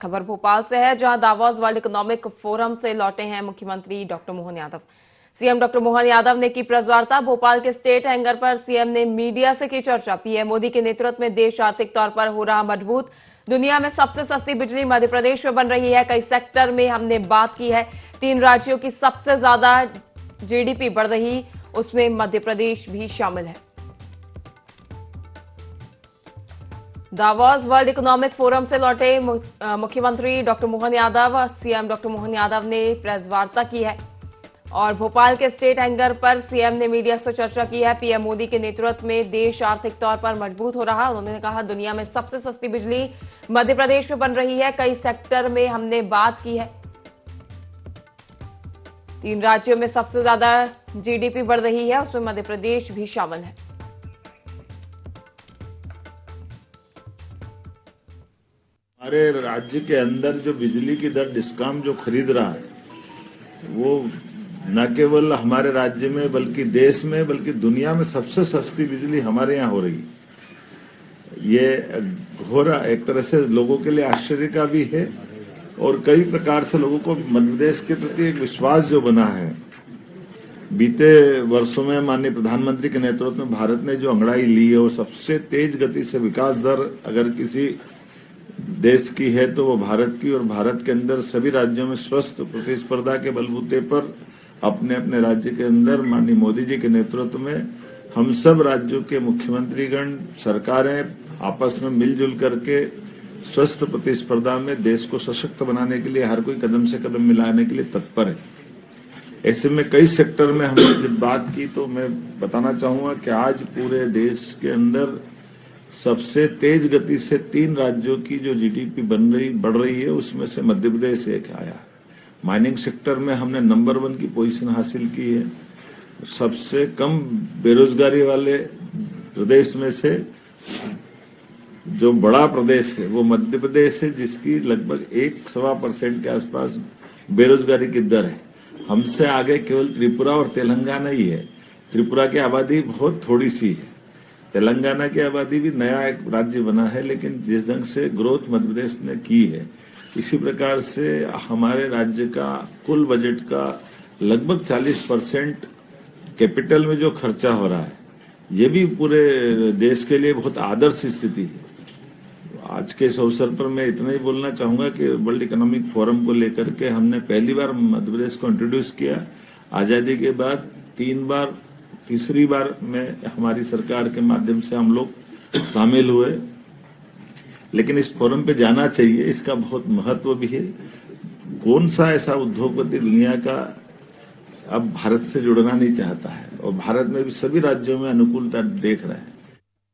खबर भोपाल से है, जहां दावोस वर्ल्ड इकोनॉमिक फोरम से लौटे हैं मुख्यमंत्री doctor Mohan Yadav. CM doctor Mohan Yadav ने की प्रेस वार्ता। भोपाल के स्टेट हैंगर पर सीएम ने मीडिया से की चर्चा। पीएम मोदी के नेतृत्व में देश आर्थिक तौर पर हो रहा मजबूत। दुनिया में सबसे सस्ती बिजली मध्य प्रदेश में बन रही है। कई सेक्टर में हमने बात की है। 3 राज्यों की सबसे ज्यादा जीडीपी बढ़ रही, उसमें मध्य प्रदेश भी शामिल है। दावोस वर्ल्ड इकोनॉमिक फोरम से लौटे मुख्यमंत्री doctor Mohan Yadav. CM doctor Mohan Yadav ने प्रेस वार्ता की है और भोपाल के स्टेट हैंगर पर सीएम ने मीडिया से चर्चा की है। पीएम मोदी के नेतृत्व में देश आर्थिक तौर पर मजबूत हो रहा। उन्होंने कहा, दुनिया में सबसे सस्ती बिजली मध्य प्रदेश में बन रही है। कई सेक्टर में हमने बात की है। 3 राज्यों में सबसे ज्यादा जीडीपी बढ़ रही है, उसमें मध्य प्रदेश भी शामिल है। हमारे राज्य के अंदर जो बिजली की दर डिस्कॉम जो खरीद रहा है, वो न केवल हमारे राज्य में बल्कि देश में बल्कि दुनिया में सबसे सस्ती बिजली हमारे यहाँ हो रही है। ये हो रहा एक तरह से लोगों के लिए आश्चर्य का भी है और कई प्रकार से लोगों को मध्य प्रदेश के प्रति एक विश्वास जो बना है। बीते वर्षों में माननीय प्रधानमंत्री के नेतृत्व में भारत ने जो अंगड़ाई ली है और सबसे तेज गति से विकास दर अगर किसी देश की है तो वो भारत की, और भारत के अंदर सभी राज्यों में स्वस्थ प्रतिस्पर्धा के बलबूते पर अपने अपने राज्य के अंदर माननीय मोदी जी के नेतृत्व में हम सब राज्यों के मुख्यमंत्रीगण, सरकारें आपस में मिलजुल करके स्वस्थ प्रतिस्पर्धा में देश को सशक्त बनाने के लिए हर कोई कदम से कदम मिलाने के लिए तत्पर है। ऐसे में कई सेक्टर में हमने जब बात की तो मैं बताना चाहूंगा कि आज पूरे देश के अंदर सबसे तेज गति से 3 राज्यों की जो जीडीपी बढ़ रही है, उसमें से मध्य प्रदेश एक आया। माइनिंग सेक्टर में हमने नंबर 1 की पोजीशन हासिल की है। सबसे कम बेरोजगारी वाले प्रदेश में से जो बड़ा प्रदेश है वो मध्य प्रदेश है, जिसकी लगभग 1-1.25% के आसपास बेरोजगारी की दर है। हमसे आगे केवल त्रिपुरा और तेलंगाना ही है। त्रिपुरा की आबादी बहुत थोड़ी सी है, तेलंगाना की आबादी भी नया एक राज्य बना है, लेकिन जिस ढंग से ग्रोथ मध्य प्रदेश ने की है, इसी प्रकार से हमारे राज्य का कुल बजट का लगभग 40% कैपिटल में जो खर्चा हो रहा है, ये भी पूरे देश के लिए बहुत आदर्श स्थिति है। आज के इस अवसर पर मैं इतना ही बोलना चाहूंगा कि वर्ल्ड इकोनॉमिक फोरम को लेकर के हमने पहली बार मध्य प्रदेश को इंट्रोड्यूस किया। आजादी के बाद 3 बार, तीसरी बार में हमारी सरकार के माध्यम से हम लोग शामिल हुए, लेकिन इस फोरम पे जाना चाहिए, इसका बहुत महत्व भी है। कौन सा ऐसा उद्योगपति दुनिया का अब भारत से जुड़ना नहीं चाहता है, और भारत में भी सभी राज्यों में अनुकूलता देख रहे हैं।